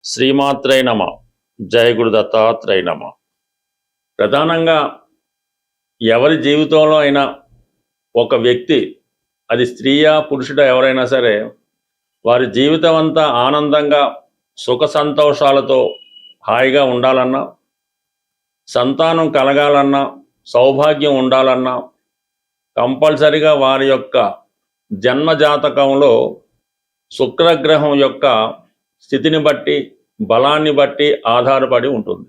శ్రీమాత్రై నమ. జయ గురు దత్తాత్రేయ నమ. ప్రధానంగా ఎవరి జీవితంలో అయినా ఒక వ్యక్తి, అది స్త్రీయా పురుషుడా ఎవరైనా సరే, వారి జీవితం అంతా ఆనందంగా సుఖ సంతోషాలతో హాయిగా ఉండాలన్నా, సంతానం కలగాలన్నా, సౌభాగ్యం ఉండాలన్నా కంపల్సరిగా వారి యొక్క జన్మజాతకంలో శుక్రగ్రహం యొక్క స్థితిని బట్టి, బలాన్ని బట్టి ఆధారపడి ఉంటుంది.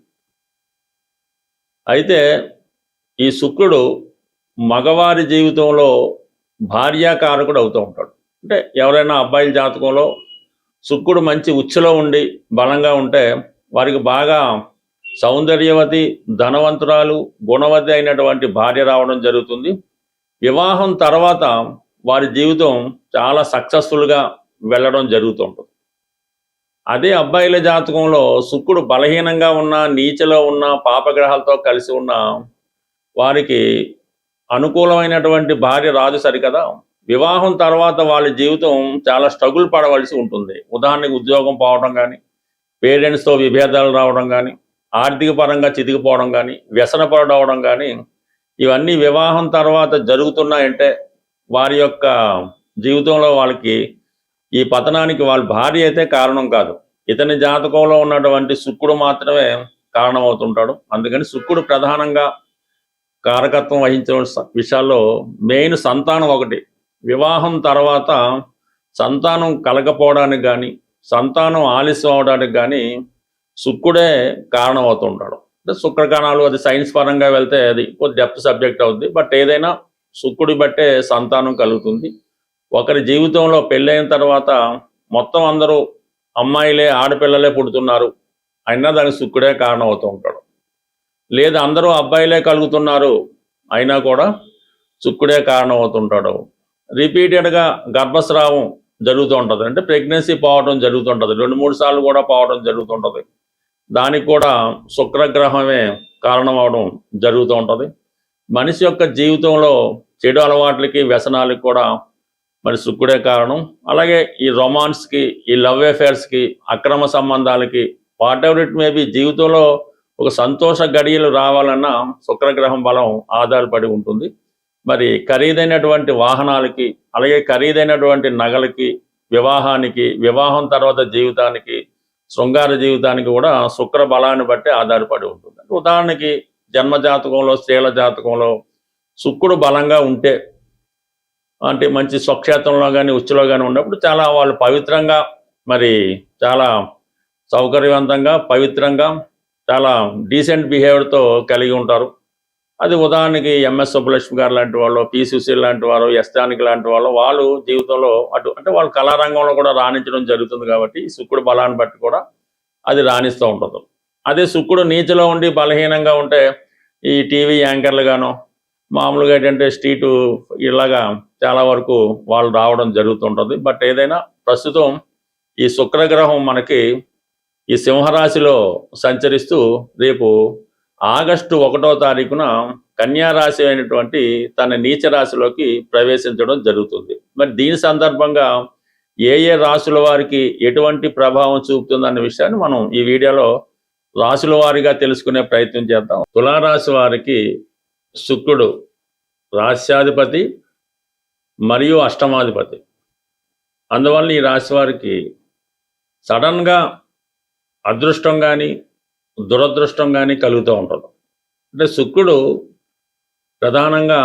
అయితే ఈ శుక్రుడు మగవారి జీవితంలో భార్యాకారకుడు అవుతూ ఉంటాడు. అంటే ఎవరైనా అబ్బాయిల జాతకంలో శుక్రుడు మంచి ఉచ్చులో ఉండి బలంగా ఉంటే వారికి బాగా సౌందర్యవతి, ధనవంతురాలు, గుణవతి అయినటువంటి భార్య రావడం జరుగుతుంది. వివాహం తర్వాత వారి జీవితం చాలా సక్సెస్ఫుల్గా వెళ్ళడం జరుగుతుంటుంది. అదే అబ్బాయిల జాతకంలో శుక్రుడు బలహీనంగా ఉన్న, నీచలో ఉన్న, పాపగ్రహాలతో కలిసి ఉన్న వారికి అనుకూలమైనటువంటి భార్య రాదు సరికదా. వివాహం తర్వాత వాళ్ళ జీవితం చాలా స్ట్రగుల్ పడవలసి ఉంటుంది. ఉదాహరణకు ఉద్యోగం పోవడం కానీ, పేరెంట్స్తో విభేదాలు రావడం కానీ, ఆర్థిక పరంగా చితికిపోవడం కానీ, వ్యసనపడవడం కానీ, ఇవన్నీ వివాహం తర్వాత జరుగుతున్నాయంటే వారి యొక్క జీవితంలో వాళ్ళకి ఈ పతనానికి వాళ్ళ భార్య అయితే కారణం కాదు. ఇతని జాతకంలో ఉన్నటువంటి శుక్రుడు మాత్రమే కారణమవుతుంటాడు. అందుకని శుక్రుడు ప్రధానంగా కారకత్వం వహించిన విషయాల్లో మెయిన్ సంతానం ఒకటి. వివాహం తర్వాత సంతానం కలగపోవడానికి కానీ, సంతానం ఆలస్యం అవడానికి కానీ శుక్రుడే కారణం అవుతుంటాడు. అంటే శుక్రకణాలు, అది సైన్స్ పరంగా వెళ్తే అది డెప్త్ సబ్జెక్ట్ అవుతుంది. బట్ ఏదైనా శుక్రుడి బట్టే సంతానం కలుగుతుంది. ఒకరి జీవితంలో పెళ్ళైన తర్వాత మొత్తం అందరూ అమ్మాయిలే, ఆడపిల్లలే పుడుతున్నారు అయినా దానికి శుక్రుడే కారణం అవుతూ ఉంటాడు. లేదా అందరూ అబ్బాయిలే కలుగుతున్నారు అయినా కూడా శుక్రుడే కారణం అవుతుంటాడు. రిపీటెడ్గా గర్భస్రావం జరుగుతూ ఉంటుంది, అంటే ప్రెగ్నెన్సీ పోవడం జరుగుతుంటుంది, 2-3 సార్లు కూడా పోవడం జరుగుతుంటుంది. దానికి కూడా శుక్రగ్రహమే కారణం అవడం జరుగుతూ ఉంటుంది. మనిషి యొక్క జీవితంలో చెడు అలవాట్లకి, వ్యసనాలకి కూడా మరి శుక్రుడే కారణం. అలాగే ఈ రొమాన్స్కి, ఈ లవ్ అఫేర్స్కి, అక్రమ సంబంధాలకి, వాట్ ఎవర్ ఇట్ మేబీ, జీవితంలో ఒక సంతోష గడియలు రావాలన్నా శుక్రగ్రహం బలం ఆధారపడి ఉంటుంది. మరి ఖరీదైనటువంటి వాహనాలకి, అలాగే ఖరీదైనటువంటి నగలకి, వివాహానికి, వివాహం తర్వాత జీవితానికి, శృంగార జీవితానికి కూడా శుక్ర బలాన్ని బట్టి ఆధారపడి ఉంటుంది. ఉదాహరణకి జన్మజాతకంలో, స్త్రీల జాతకంలో శుక్రుడు బలంగా ఉంటే, అంటే మంచి స్వక్షేత్రంలో కానీ, ఉచ్చులో కానీ ఉన్నప్పుడు చాలా వాళ్ళు పవిత్రంగా, మరి చాలా సౌకర్యవంతంగా, పవిత్రంగా, చాలా డీసెంట్ బిహేవియర్తో కలిగి ఉంటారు. అది ఉదాహరణకి ఎంఎస్ సుబ్బలక్ష్మి గారు లాంటి వాళ్ళు, పి సుశీల్ లాంటి వారు, ఎస్ జానకి లాంటి వాళ్ళు జీవితంలో అంటే వాళ్ళు కళారంగంలో కూడా రాణించడం జరుగుతుంది. కాబట్టి ఈ శుక్రుడు బలాన్ని బట్టి కూడా అది రాణిస్తూ ఉంటుంది. అదే శుక్రుడు నీచలో ఉండి బలహీనంగా ఉంటే ఈ టీవీ యాంకర్లుగానో, మామూలుగా ఏంటంటే స్ట్రీటు, ఇలాగా చాలా వరకు వాళ్ళు రావడం జరుగుతుంటుంది. బట్ ఏదైనా ప్రస్తుతం ఈ శుక్రగ్రహం మనకి ఈ సింహరాశిలో సంచరిస్తూ రేపు ఆగస్టు 1వ తారీఖున కన్యారాశి అయినటువంటి తన నీచ రాశిలోకి ప్రవేశించడం జరుగుతుంది. మరి దీని సందర్భంగా ఏ ఏ రాశుల వారికి ఎటువంటి ప్రభావం చూపుతుందన్న విషయాన్ని మనం ఈ వీడియోలో రాశుల వారిగా తెలుసుకునే ప్రయత్నం చేద్దాం. తులారాశి వారికి శుక్రుడు రాశ్యాధిపతి మరియు అష్టమాధిపతి. అందువల్ల ఈ రాశి వారికి సడన్గా అదృష్టం కానీ, దురదృష్టం కానీ కలుగుతూ ఉంటుంది. అంటే శుక్రుడు ప్రధానంగా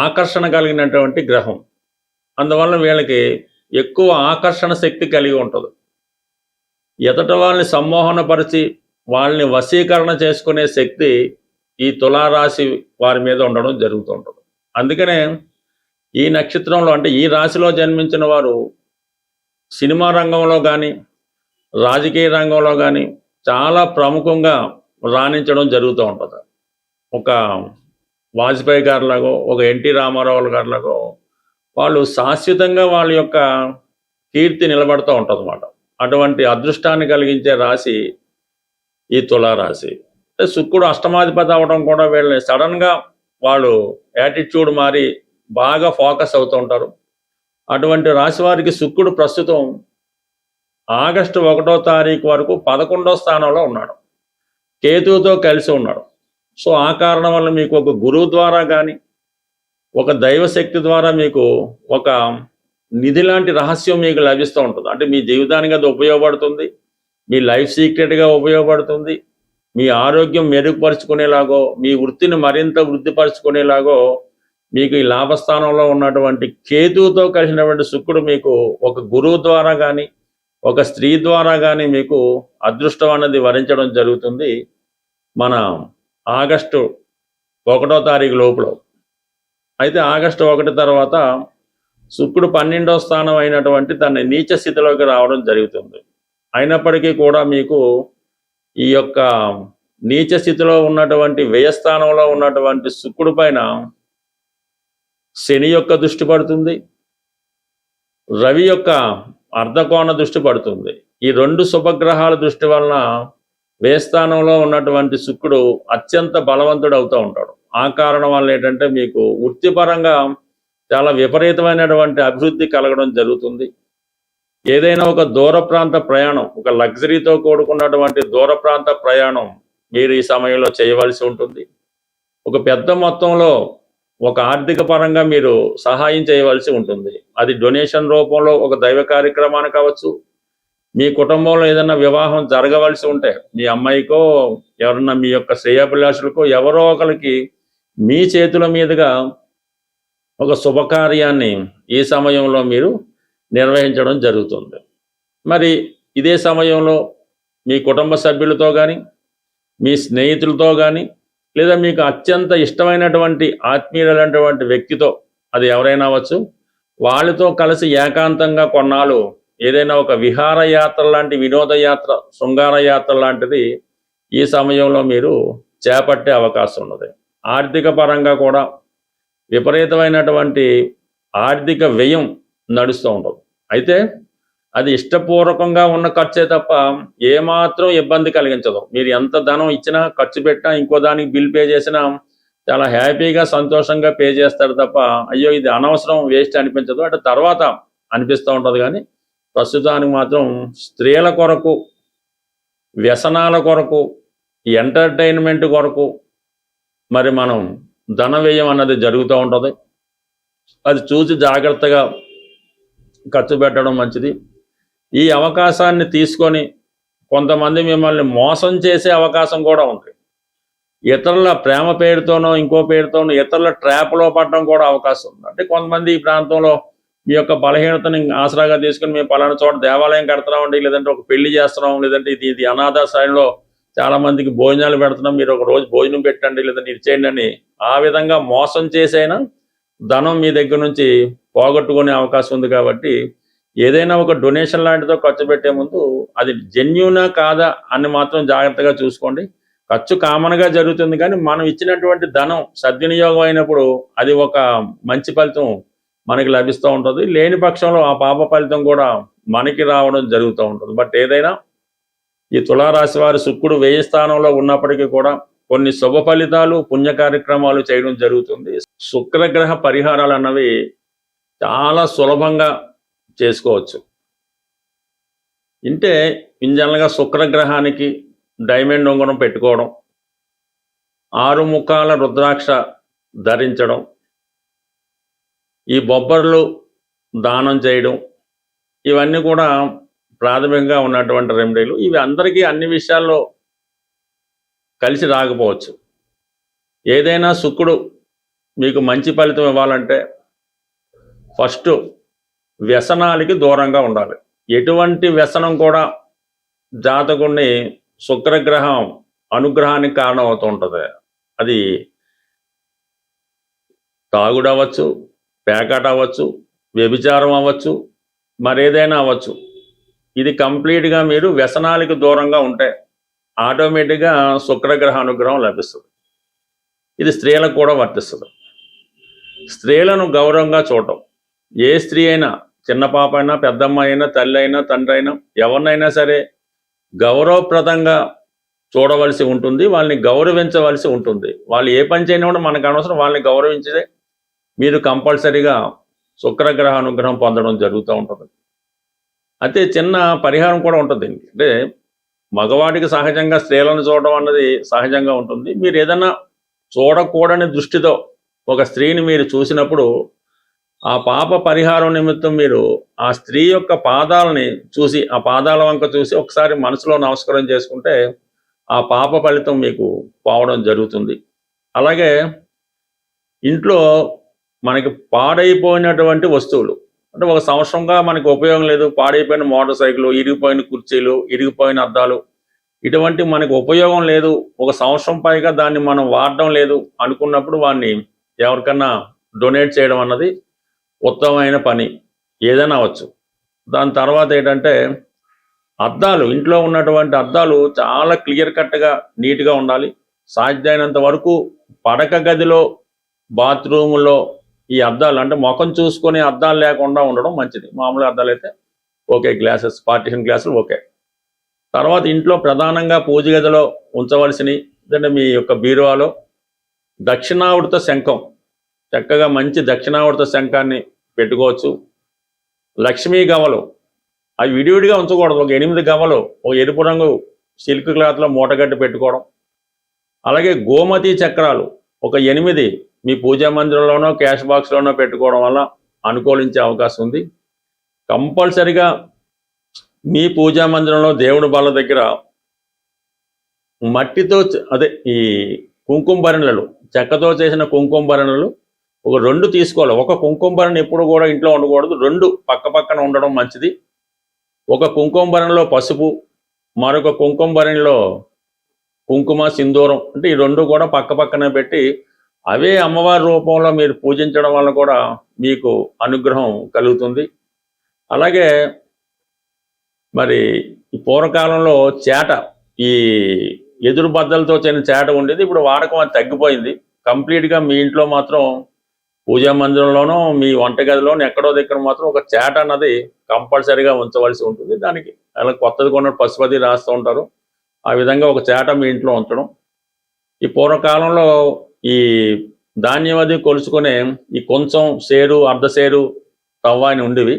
ఆకర్షణ కలిగినటువంటి గ్రహం. అందువల్ల వీళ్ళకి ఎక్కువ ఆకర్షణ శక్తి కలిగి ఉంటుంది. ఎదుట వాళ్ళని సమ్మోహనపరిచి వాళ్ళని వశీకరణ చేసుకునే శక్తి ఈ తులారాశి వారి మీద ఉండడం జరుగుతూ ఉంటుంది. అందుకనే ఈ నక్షత్రంలో, అంటే ఈ రాశిలో జన్మించిన వారు సినిమా రంగంలో కానీ, రాజకీయ రంగంలో కానీ చాలా ప్రముఖంగా రాణించడం జరుగుతూ ఉంటుంది. ఒక వాజ్పేయి గారిలాగో, ఒక ఎన్టీ రామారావు గారిలాగో వాళ్ళు శాశ్వతంగా వాళ్ళ యొక్క కీర్తి నిలబడుతూ ఉంటుంది అన్నమాట. అటువంటి అదృష్టాన్ని కలిగించే రాశి ఈ తులారాశి. శుక్రుడు అష్టమాధిపతి అవ్వడం కూడా వీళ్ళని సడన్గా వాళ్ళు యాటిట్యూడ్ మారి బాగా ఫోకస్ అవుతూ ఉంటారు. అటువంటి రాశి వారికి శుక్రుడు ప్రస్తుతం ఆగస్టు 1వ తారీఖు వరకు 11వ స్థానంలో ఉన్నాడు, కేతువుతో కలిసి ఉన్నాడు. సో ఆ కారణం వల్ల మీకు ఒక గురువు ద్వారా కానీ ఒక దైవశక్తి ద్వారా మీకు ఒక నిధి లాంటి రహస్యం మీకు లభిస్తూ ఉంటుంది. అంటే మీ జీవితానికి అది ఉపయోగపడుతుంది, మీ లైఫ్ సీక్రెట్గా ఉపయోగపడుతుంది, మీ ఆరోగ్యం మెరుగుపరుచుకునేలాగో మీ వృత్తిని మరింత వృద్ధిపరుచుకునేలాగో మీకు ఈ లాభస్థానంలో ఉన్నటువంటి కేతువుతో కలిసినటువంటి శుక్రుడు మీకు ఒక గురువు ద్వారా కానీ ఒక స్త్రీ ద్వారా కానీ మీకు అదృష్టం అన్నది వరించడం జరుగుతుంది మన ఆగస్టు 1వ తారీఖు లోపల. అయితే ఆగస్టు 1 తర్వాత శుక్రుడు 12వ స్థానం అయినటువంటి తన నీచ స్థితిలోకి రావడం జరుగుతుంది. అయినప్పటికీ కూడా మీకు ఈ యొక్క నీచ స్థితిలో ఉన్నటువంటి వ్యయస్థానంలో ఉన్నటువంటి శుక్రుడి పైన శని యొక్క దృష్టి పడుతుంది, రవి యొక్క అర్ధకోణ దృష్టి పడుతుంది. ఈ 2 శుభగ్రహాల దృష్టి వలన వ్యయస్థానంలో ఉన్నటువంటి శుక్రుడు అత్యంత బలవంతుడు అవుతూ ఉంటాడు. ఆ కారణం వల్ల ఏంటంటే మీకు వృత్తిపరంగా చాలా విపరీతమైనటువంటి అభివృద్ధి కలగడం జరుగుతుంది. ఏదైనా ఒక దూర ప్రాంత ప్రయాణం, ఒక లగ్జరీతో కూడుకున్నటువంటి దూర ప్రాంత ప్రయాణం మీరు ఈ సమయంలో చేయవలసి ఉంటుంది. ఒక పెద్ద మొత్తంలో ఒక ఆర్థిక పరంగా మీరు సహాయం చేయవలసి ఉంటుంది. అది డొనేషన్ రూపంలో ఒక దైవ కార్యక్రమానికి కావచ్చు, మీ కుటుంబంలో ఏదైనా వివాహం జరగవలసి ఉంటే మీ అమ్మాయికో ఎవరన్నా మీ యొక్క శ్రేయాభిలాషులకో ఎవరో ఒకరికి మీ చేతుల మీదుగా ఒక శుభకార్యాన్ని ఈ సమయంలో మీరు నిర్వహించడం జరుగుతుంది. మరి ఇదే సమయంలో మీ కుటుంబ సభ్యులతో కానీ మీ స్నేహితులతో కానీ లేదా మీకు అత్యంత ఇష్టమైనటువంటి ఆత్మీయులైనటువంటి వ్యక్తితో, అది ఎవరైనా అవ్వచ్చు, వాళ్ళతో కలిసి ఏకాంతంగా కొన్నాళ్ళు ఏదైనా ఒక విహారయాత్ర లాంటి వినోదయాత్ర, శృంగార యాత్ర లాంటిది ఈ సమయంలో మీరు చేపట్టే అవకాశం ఉన్నది. ఆర్థిక పరంగా కూడా విపరీతమైనటువంటి ఆర్థిక వ్యయం నడుస్తూ ఉంటుంది. అయితే అది ఇష్టపూర్వకంగా ఉన్న ఖర్చే తప్ప ఏమాత్రం ఇబ్బంది కలిగించదు. మీరు ఎంత ధనం ఇచ్చినా, ఖర్చు పెట్టినా, ఇంకో దానికి బిల్ పే చేసినా చాలా హ్యాపీగా సంతోషంగా పే చేస్తారు తప్ప అయ్యో ఇది అనవసరం వేస్ట్ అనిపించదు. అంటే తర్వాత అనిపిస్తూ ఉంటుంది. కానీ ప్రస్తుతానికి మాత్రం స్త్రీల కొరకు, వ్యసనాల కొరకు, ఎంటర్టైన్మెంట్ కొరకు మరి మనం ధన వ్యయం అన్నది జరుగుతూ ఉంటుంది. అది చూసి జాగ్రత్తగా ఖర్చు పెట్టడం మంచిది. ఈ అవకాశాన్ని తీసుకొని కొంతమంది మిమ్మల్ని మోసం చేసే అవకాశం కూడా ఉంది. ఇతరుల ప్రేమ పేరుతోనో ఇంకో పేరుతోనో ఇతరుల ట్రాప్లో పడడం కూడా అవకాశం ఉంది. అంటే కొంతమంది ఈ ప్రాంతంలో మీ యొక్క బలహీనతని ఆసరాగా తీసుకుని మేము పలానా చోట దేవాలయం కడుతున్నామండి, లేదంటే ఒక పెళ్లి చేస్తున్నాం, లేదంటే ఇది అనాథాశ్రయంలో చాలా మందికి భోజనాలు పెడుతున్నాం, మీరు ఒక రోజు భోజనం పెట్టండి, లేదంటే ఇది చేయండి అని ఆ విధంగా మోసం చేసైనా ధనం మీ దగ్గర నుంచి పోగొట్టుకునే అవకాశం ఉంది. కాబట్టి ఏదైనా ఒక డొనేషన్ లాంటిదో ఖర్చు పెట్టే ముందు అది జెన్యూనా కాదా అని మాత్రం జాగ్రత్తగా చూసుకోండి. ఖర్చు కామన్గా జరుగుతుంది, కానీ మనం ఇచ్చినటువంటి ధనం సద్వినియోగం అయినప్పుడు అది ఒక మంచి ఫలితం మనకి లభిస్తూ ఉంటుంది. లేని పక్షంలో ఆ పాప ఫలితం కూడా మనకి రావడం జరుగుతూ ఉంటుంది. బట్ ఏదైనా ఈ తులారాశి వారి శుక్రుడు వ్యయ స్థానంలో ఉన్నప్పటికీ కూడా కొన్ని శుభ ఫలితాలు, పుణ్య కార్యక్రమాలు చేయడం జరుగుతుంది. శుక్రగ్రహ పరిహారాలు అన్నవి చాలా సులభంగా చేసుకోవచ్చు. అంటే ఇంజనల్గా శుక్రగ్రహానికి డైమండ్ ఉంగరం పెట్టుకోవడం, 6 ముఖాల రుద్రాక్ష ధరించడం, ఈ బొబ్బర్లు దానం చేయడం, ఇవన్నీ కూడా ప్రాథమికంగా ఉన్నటువంటి రెమెడీలు. ఇవి అందరికీ అన్ని విషయాల్లో కలిసి రాకపోవచ్చు. ఏదైనా శుక్రుడు మీకు మంచి ఫలితం ఇవ్వాలంటే ఫస్ట్ వ్యసనాలకి దూరంగా ఉండాలి. ఎటువంటి వ్యసనం కూడా జాతకుడిని శుక్రగ్రహం అనుగ్రహానికి కారణం అవుతూ ఉంటుంది. అది తాగుడు అవ్వచ్చు, పేకాట అవ్వచ్చు, వ్యభిచారం అవ్వచ్చు, మరేదైనా అవ్వచ్చు. ఇది కంప్లీట్గా మీరు వ్యసనాలకు దూరంగా ఉంటే ఆటోమేటిక్గా శుక్రగ్రహ అనుగ్రహం లభిస్తుంది. ఇది స్త్రీలకు కూడా వర్తిస్తుంది. స్త్రీలను గౌరవంగా చూడటం, ఏ స్త్రీ అయినా, చిన్న పాప అయినా, పెద్దమ్మ అయినా, తల్లి అయినా, తండ్రి అయినా, ఎవరినైనా సరే గౌరవప్రదంగా చూడవలసి ఉంటుంది. వాళ్ళని గౌరవించవలసి ఉంటుంది. వాళ్ళు ఏ పని చేయని కూడా మనకు అనవసరం, వాళ్ళని గౌరవించే మీరు కంపల్సరీగా శుక్రగ్రహ అనుగ్రహం పొందడం జరుగుతూ ఉంటుంది. అయితే చిన్న పరిహారం కూడా ఉంటుంది దీనికి. అంటే మగవాడికి సహజంగా స్త్రీలను చూడడం అన్నది సహజంగా ఉంటుంది. మీరు ఏదైనా చూడకూడని దృష్టితో ఒక స్త్రీని మీరు చూసినప్పుడు ఆ పాప పరిహారం నిమిత్తం మీరు ఆ స్త్రీ యొక్క పాదాలని చూసి, ఆ పాదాల వంక చూసి ఒకసారి మనసులో నమస్కారం చేసుకుంటే ఆ పాప ఫలితం మీకు పోవడం జరుగుతుంది. అలాగే ఇంట్లో మనకి పాడైపోయినటువంటి వస్తువులు, అంటే ఒక సంవత్సరంగా మనకి ఉపయోగం లేదు, పాడైపోయిన మోటార్ సైకిల్, ఇరిగిపోయిన కుర్చీలు, ఇరిగిపోయిన అద్దాలు, ఇటువంటి మనకు ఉపయోగం లేదు, ఒక సంవత్సరం పైగా దాన్ని మనం వాడడం లేదు అనుకున్నప్పుడు వాడిని ఎవరికన్నా డొనేట్ చేయడం అన్నది ఉత్తమమైన పని. ఏదైనా అవ్వచ్చు. దాని తర్వాత ఏంటంటే అద్దాలు, ఇంట్లో ఉన్నటువంటి అద్దాలు చాలా క్లియర్ కట్గా నీట్గా ఉండాలి. సాధ్యమైనంత వరకు పడక గదిలో, బాత్రూములో ఈ అద్దాలు, అంటే ముఖం చూసుకొని అద్దాలు లేకుండా ఉండడం మంచిది. మామూలు అద్దాలు అయితే ఓకే, గ్లాసెస్, పార్టిషన్ గ్లాసులు ఓకే. తర్వాత ఇంట్లో ప్రధానంగా పూజ గదిలో ఉంచవలసినవి అంటే మీ యొక్క బీరువాలో దక్షిణావృత శంఖం, చక్కగా మంచి దక్షిణావృత శంఖాన్ని పెట్టుకోవచ్చు. లక్ష్మీ గవలు, అవి విడివిడిగా ఉంచకూడదు. ఒక 8 గవలు ఒక ఎరుపు రంగు సిల్క్ క్లాత్లో మూటగట్టి పెట్టుకోవడం. అలాగే గోమతి చక్రాలు ఒక 8 మీ పూజా మందిరంలోనో క్యాష్ బాక్స్లోనో పెట్టుకోవడం వల్ల అనుకూలించే అవకాశం ఉంది. కంపల్సరిగా మీ పూజా మందిరంలో దేవుడి బల్ల దగ్గర మట్టితో అదే ఈ కుంకుమ భరణలు, చెక్కతో చేసిన కుంకుమ భరణలు ఒక 2 తీసుకోవాలి. ఒక కుంకుమ భరణ ఎప్పుడు కూడా ఇంట్లో ఉండకూడదు, 2 పక్క పక్కన ఉండడం మంచిది. ఒక కుంకుమ భరణలో పసుపు, మరొక కుంకుమ భరణిలో కుంకుమ, సింధూరం, అంటే ఈ 2 కూడా పక్క పక్కనే పెట్టి అవే అమ్మవారి రూపంలో మీరు పూజించడం వల్ల కూడా మీకు అనుగ్రహం కలుగుతుంది. అలాగే మరి ఈ పూర్వకాలంలో చేట, ఈ ఎదురు బద్దలతో చేసిన చేట ఉండేది, ఇప్పుడు వాడకం అది తగ్గిపోయింది. కంప్లీట్గా మీ ఇంట్లో మాత్రం పూజా మందిరంలోనో మీ వంటగదిలోనో ఎక్కడో దగ్గర మాత్రం ఒక చేట అన్నది కంపల్సరీగా ఉంచవలసి ఉంటుంది. దానికి అలా కొత్తది కొన్న పశుపతి రాస్తూ ఉంటారు, ఆ విధంగా ఒక చేట మీ ఇంట్లో ఉంచడం. ఈ పూర్వకాలంలో ఈ ధాన్యం అది కొలుచుకునే ఈ కొంచెం సేరు, అర్ధసేరు తవ్వ అని ఉండేవి.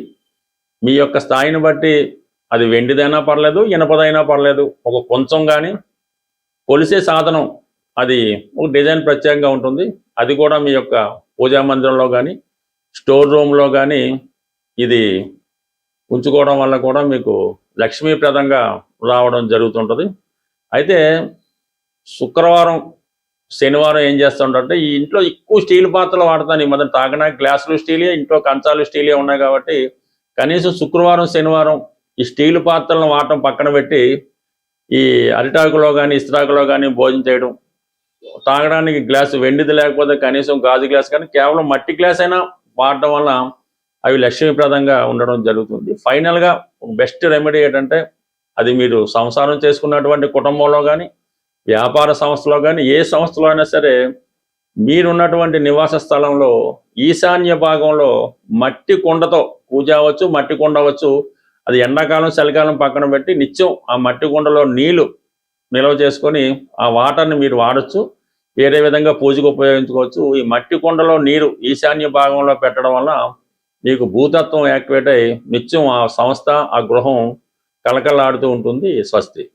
మీ యొక్క స్థాయిని బట్టి అది వెండిదైనా పర్లేదు, ఇనపదైనా పర్లేదు, ఒక కొంచెం కానీ కొలిసే సాధనం అది ఒక డిజైన్ ప్రత్యేకంగా ఉంటుంది. అది కూడా మీ యొక్క పూజా మందిరంలో కానీ స్టోర్ రూమ్లో కానీ ఇది ఉంచుకోవడం వల్ల కూడా మీకు లక్ష్మీప్రదంగా రావడం జరుగుతుంటుంది. అయితే శుక్రవారం, శనివారం ఏం చేస్తుంటే ఈ ఇంట్లో ఎక్కువ స్టీల్ పాత్రలు వాడతాను. ఈ మధ్య తాగడానికి గ్లాసులు స్టీలే, ఇంట్లో కంచాలు స్టీలే ఉన్నాయి కాబట్టి కనీసం శుక్రవారం, శనివారం ఈ స్టీల్ పాత్రలను వాడటం పక్కన పెట్టి ఈ అరిటాకులో కానీ ఇస్త్రాకులో కానీ భోజనం చేయడం, తాగడానికి గ్లాసు వెండిది లేకపోతే కనీసం గాజు గ్లాస్ కానీ కేవలం మట్టి గ్లాస్ అయినా వాడటం వల్ల అవి లక్ష్మీప్రదంగా ఉండడం జరుగుతుంది. ఫైనల్గా బెస్ట్ రెమెడీ ఏంటంటే అది మీరు సంసారం చేసుకున్నటువంటి కుటుంబంలో కానీ, వ్యాపార సంస్థలో కానీ, ఏ సంస్థలో అయినా సరే మీరున్నటువంటి నివాస స్థలంలో ఈశాన్య భాగంలో మట్టి కుండతో పూజ అవ్వచ్చు, మట్టి కుండ అవ్వచ్చు, అది ఎండాకాలం చలికాలం పక్కన పెట్టి నిత్యం ఆ మట్టి కుండలో నీళ్లు నిల్వ చేసుకొని ఆ వాటర్ని మీరు వాడచ్చు. వేరే విధంగా పూజకు ఉపయోగించుకోవచ్చు. ఈ మట్టి కుండలో నీరు ఈశాన్య భాగంలో పెట్టడం వల్ల మీకు భూతత్వం యాక్టివేట్ అయ్యి నిత్యం ఆ సంస్థ, ఆ గృహం కలకలాడుతూ ఉంటుంది. స్వస్తి.